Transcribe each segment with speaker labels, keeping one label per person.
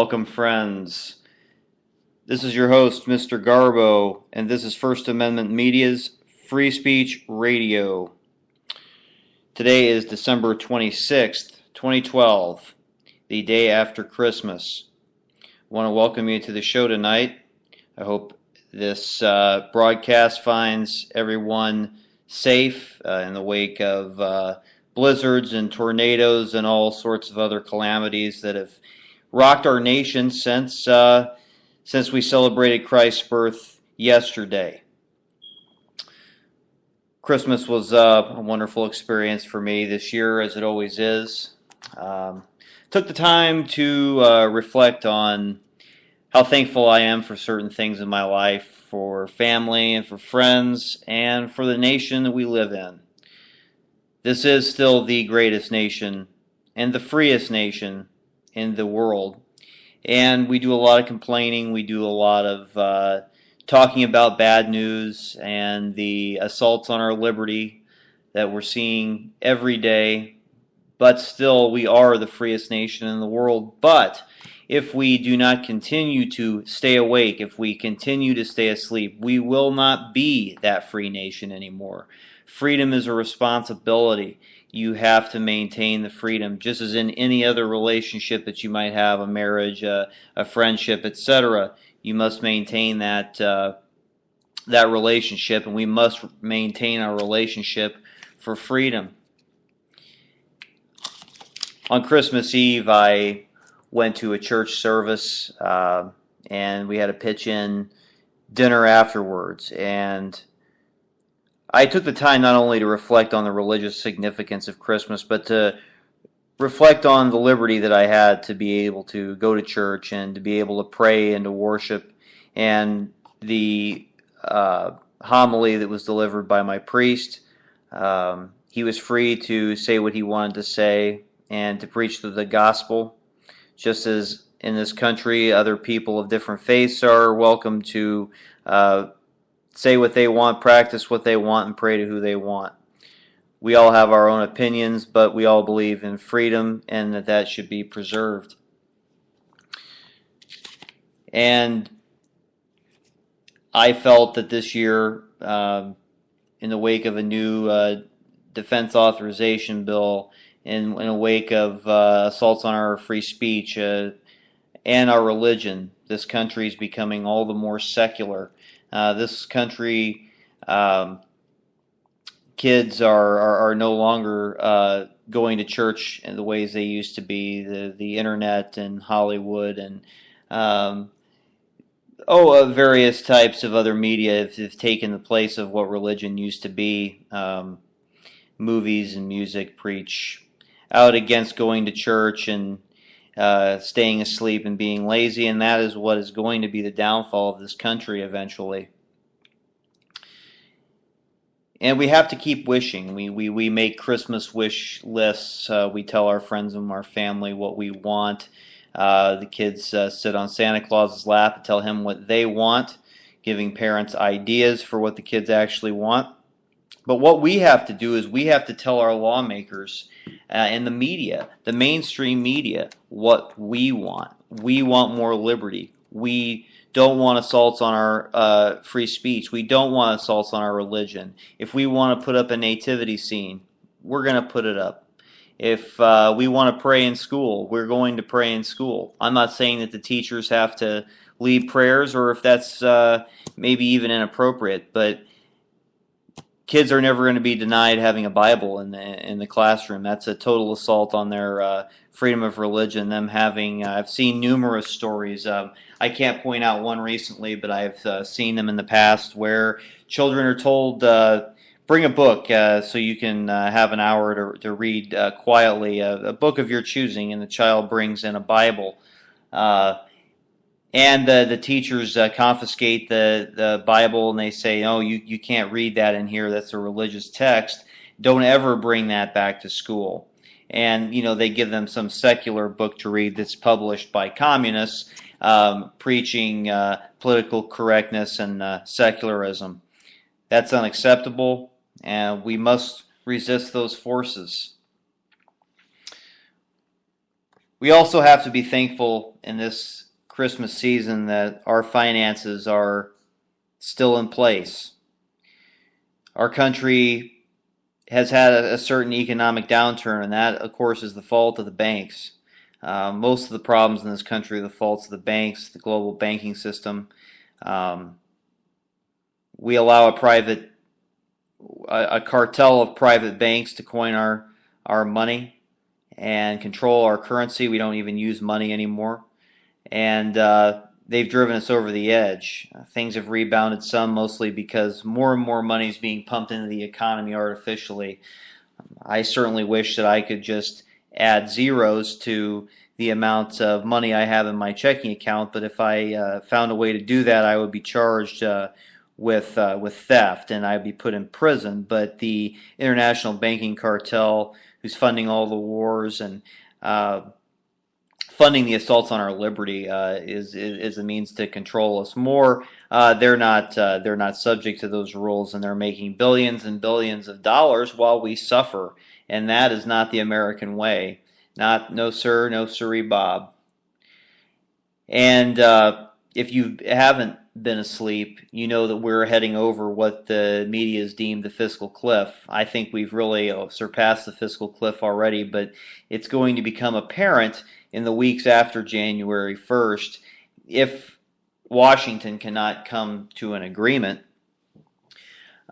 Speaker 1: Welcome, friends. This is your host, Mr. Garbo, and this is First Amendment Media's Free Speech Radio. Today is December 26th, 2012, the day after Christmas. I want to welcome you to the show tonight. I hope this broadcast finds everyone safe in the wake of blizzards and tornadoes and all sorts of other calamities that have rocked our nation since we celebrated Christ's birth yesterday. Christmas was a wonderful experience for me this year, as it always is. Took the time to reflect on how thankful I am for certain things in my life, for family and for friends, and for the nation that we live in. This is still the greatest nation and the freest nation in the world. And we do a lot of complaining, we do a lot of talking about bad news and the assaults on our liberty that we're seeing every day, but still we are the freest nation in the world. But if we do not continue to stay awake, if we continue to stay asleep, we will not be that free nation anymore. Freedom is a responsibility. You have to maintain the freedom, just as in any other relationship that you might have, a marriage, a friendship, etc. You must maintain that relationship, and we must maintain our relationship for freedom. On Christmas Eve, I went to a church service, and we had a pitch-in dinner afterwards, and I took the time not only to reflect on the religious significance of Christmas, but to reflect on the liberty that I had to be able to go to church and to be able to pray and to worship, and the homily that was delivered by my priest. He was free to say what he wanted to say and to preach the gospel, just as in this country other people of different faiths are welcome to say what they want, practice what they want, and pray to who they want. We all have our own opinions, but we all believe in freedom and that should be preserved. And I felt that this year, in the wake of a new defense authorization bill, in the wake of assaults on our free speech and our religion, this country is becoming all the more secular. This country, kids are no longer going to church in the ways they used to be. The internet and Hollywood and various types of other media have taken the place of what religion used to be. Movies and music preach out against going to church and staying asleep and being lazy, and that is what is going to be the downfall of this country eventually. And we have to keep wishing. We make Christmas wish lists. We tell our friends and our family what we want. The kids sit on Santa Claus's lap and tell him what they want, giving parents ideas for what the kids actually want. But what we have to do is we have to tell our lawmakers and the media, the mainstream media, what we want. We want more liberty. We don't want assaults on our free speech. We don't want assaults on our religion. If we want to put up a nativity scene, we're going to put it up. If we want to pray in school, we're going to pray in school. I'm not saying that the teachers have to lead prayers or if that's maybe even inappropriate, but kids are never going to be denied having a Bible in the classroom. That's a total assault on their freedom of religion. Them having, I've seen numerous stories. I can't point out one recently, but I've seen them in the past where children are told, bring a book so you can have an hour to read quietly, a book of your choosing, and the child brings in a Bible. And the teachers confiscate the Bible, and they say, oh, you can't read that in here. That's a religious text. Don't ever bring that back to school. And, they give them some secular book to read that's published by communists, preaching political correctness and secularism. That's unacceptable, and we must resist those forces. We also have to be thankful in this Christmas season that our finances are still in place. Our country has had a certain economic downturn, and that, of course, is the fault of the banks. Most of the problems in this country are the faults of the banks, the global banking system. Um, we allow a cartel of private banks to coin our money and control our currency. We don't even use money anymore, and they've driven us over the edge. Things have rebounded some, mostly because more and more money is being pumped into the economy artificially. I certainly wish that I could just add zeros to the amount of money I have in my checking account, but if I found a way to do that, I would be charged with theft, and I'd be put in prison. But the international banking cartel, who's funding all the wars and funding the assaults on our liberty, is a means to control us more. They're not subject to those rules, and they're making billions and billions of dollars while we suffer. And that is not the American way. No sir, no sirree, Bob. And if you haven't been asleep, you know that we're heading over what the media has deemed the fiscal cliff. I think we've really surpassed the fiscal cliff already, but it's going to become apparent in the weeks after January 1st if Washington cannot come to an agreement.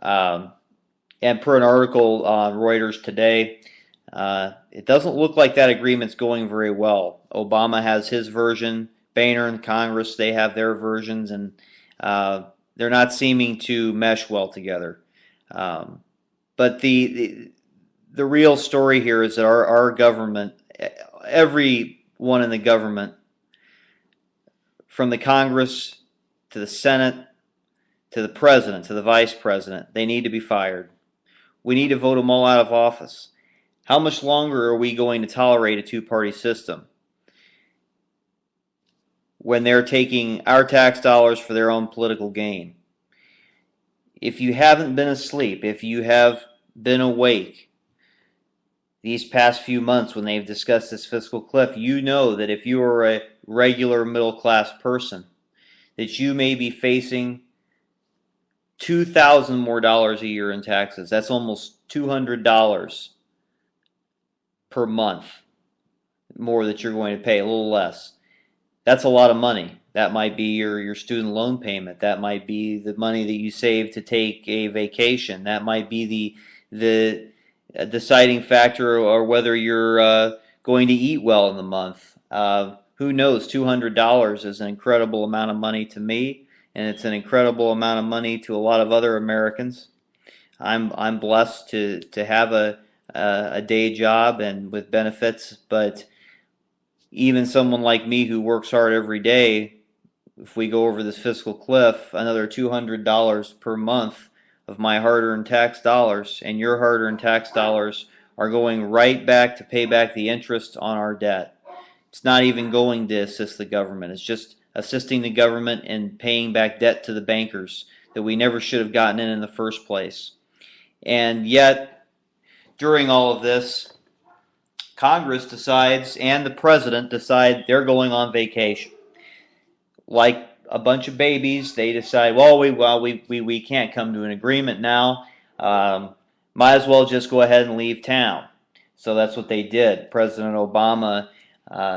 Speaker 1: And per an article on Reuters today, it doesn't look like that agreement's going very well. Obama has his version. Boehner and Congress, they have their versions, and they're not seeming to mesh well together. But the real story here is that our government, everyone in the government, from the Congress to the Senate to the President to the Vice President, they need to be fired. We need to vote them all out of office. How much longer are we going to tolerate a two-party system when they're taking our tax dollars for their own political gain? If you haven't been asleep, if you have been awake these past few months when they've discussed this fiscal cliff, you know that if you are a regular middle-class person, that you may be facing $2,000 more a year in taxes. That's almost $200 per month more that you're going to pay, a little less. That's a lot of money. That might be your student loan payment. That might be the money that you save to take a vacation. That might be the deciding factor or whether you're going to eat well in the month. Who knows? $200 is an incredible amount of money to me, and it's an incredible amount of money to a lot of other Americans. I'm blessed to have a day job and with benefits, but even someone like me who works hard every day, if we go over this fiscal cliff, another $200 per month of my hard-earned tax dollars and your hard-earned tax dollars are going right back to pay back the interest on our debt. It's not even going to assist the government. It's just assisting the government in paying back debt to the bankers that we never should have gotten in the first place. And yet, during all of this, Congress decides and the president decide they're going on vacation. Like a bunch of babies, they decide, we can't come to an agreement now. Might as well just go ahead and leave town. So that's what they did. President Obama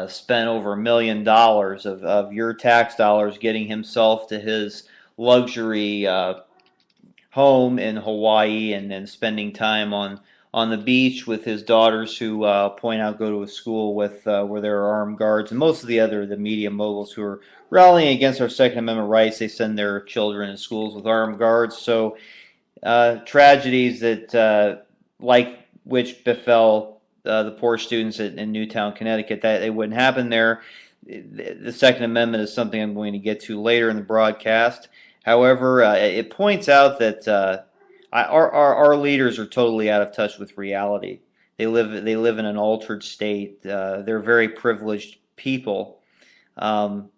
Speaker 1: spent over $1 million of your tax dollars getting himself to his luxury home in Hawaii, and then spending time on the beach with his daughters, who point out go to a school with where there are armed guards, and most of the media moguls who are rallying against our Second Amendment rights, they send their children to schools with armed guards. So tragedies that like which befell the poor students in Newtown, Connecticut, that it wouldn't happen there. The Second Amendment is something I'm going to get to later in the broadcast. However, it points out that our leaders are totally out of touch with reality. They live in an altered state. They're very privileged people, and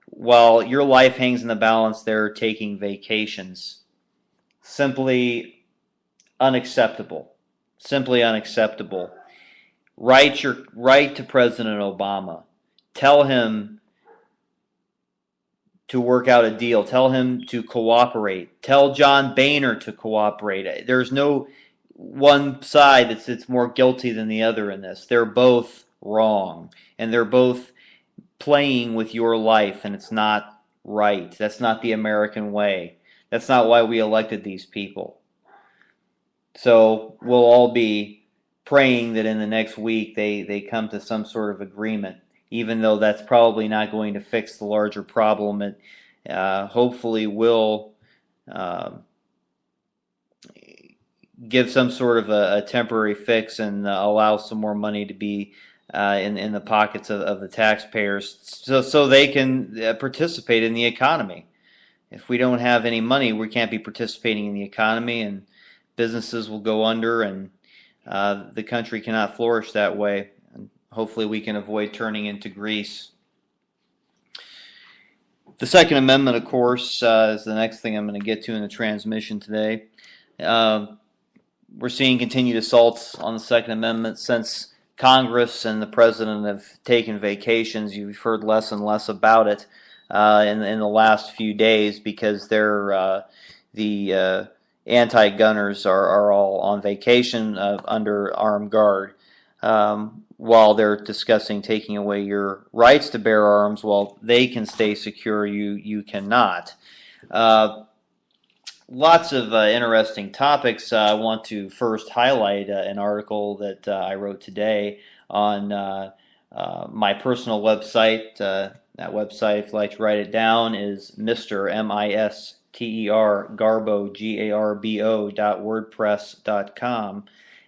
Speaker 1: while your life hangs in the balance, they're taking vacations. Simply unacceptable. Simply unacceptable. write to President Obama. Tell him to work out a deal. Tell him to cooperate. Tell John Boehner to cooperate. There's no one side that's more guilty than the other in this. They're both wrong, and they're both playing with your life, and it's not right. That's not the American way. That's not why we elected these people. So we'll all be praying that in the next week they come to some sort of agreement, even though that's probably not going to fix the larger problem. It hopefully will give some sort of a temporary fix and allow some more money to be in the pockets of the taxpayers, so they can participate in the economy. If we don't have any money, we can't be participating in the economy, and businesses will go under, and the country cannot flourish that way. And hopefully we can avoid turning into Greece. The Second Amendment, of course, is the next thing I'm going to get to in the transmission today. We're seeing continued assaults on the Second Amendment since Congress and the President have taken vacations. You've heard less and less about it in the last few days because the anti-gunners are all on vacation under armed guard while they're discussing taking away your rights to bear arms. While they can stay secure, you cannot. Lots of interesting topics. I want to first highlight an article that I wrote today on my personal website. That website, if you'd like to write it down, is Mr. M-I-S-T-E-R Garbo GARBO.wordpress.com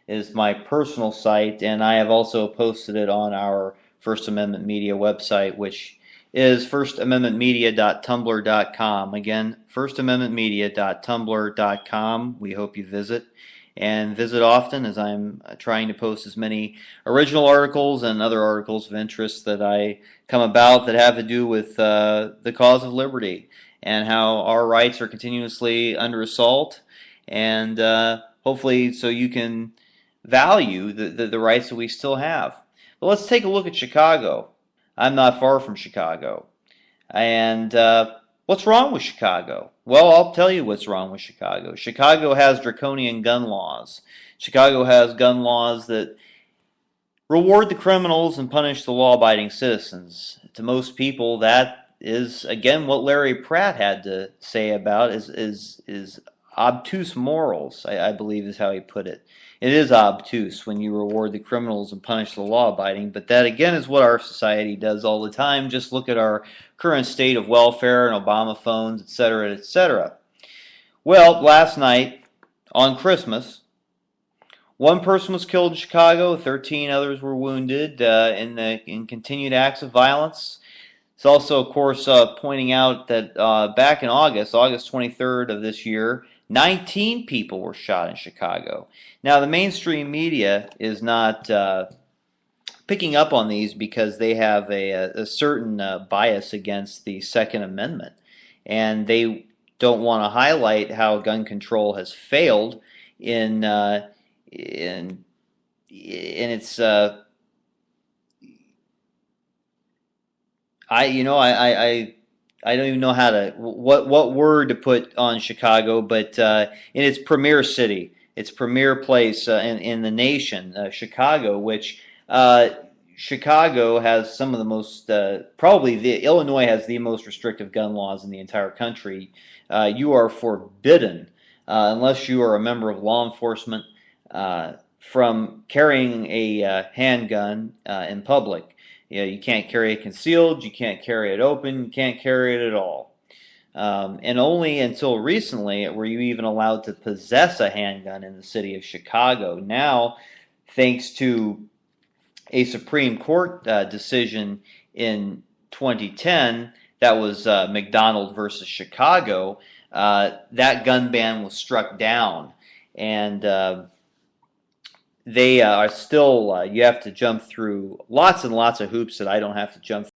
Speaker 1: is my personal site, and I have also posted it on our First Amendment Media website, which is firstamendmentmedia.tumblr.com. Again, firstamendmentmedia.tumblr.com. We hope you visit, and visit often, as I'm trying to post as many original articles and other articles of interest that I come about that have to do with the cause of liberty and how our rights are continuously under assault, and hopefully so you can value the rights that we still have. But let's take a look at Chicago. I'm not far from Chicago. And what's wrong with Chicago? Well, I'll tell you what's wrong with Chicago. Chicago has draconian gun laws. Chicago has gun laws that reward the criminals and punish the law-abiding citizens. To most people, that is, again, what Larry Pratt had to say about is obtuse morals, I believe is how he put it. It is obtuse when you reward the criminals and punish the law-abiding, but that again is what our society does all the time. Just look at our current state of welfare and Obama phones, etc., etc. Well, last night on Christmas, one person was killed in Chicago, 13 others were wounded in continued acts of violence. It's also, of course, pointing out that back in August 23rd of this year, 19 people were shot in Chicago. Now, the mainstream media is not picking up on these because they have a certain bias against the Second Amendment, and they don't want to highlight how gun control has failed in its I don't even know how to what word to put on Chicago, but in its premier city, its premier place in the nation, Chicago, which Chicago has some of the most probably Illinois has the most restrictive gun laws in the entire country. You are forbidden unless you are a member of law enforcement from carrying a handgun in public. You can't carry it concealed, you can't carry it open, you can't carry it at all. And only until recently were you even allowed to possess a handgun in the city of Chicago. Now, thanks to a Supreme Court decision in 2010, that was McDonald versus Chicago, that gun ban was struck down. And they are still, you have to jump through lots and lots of hoops that I don't have to jump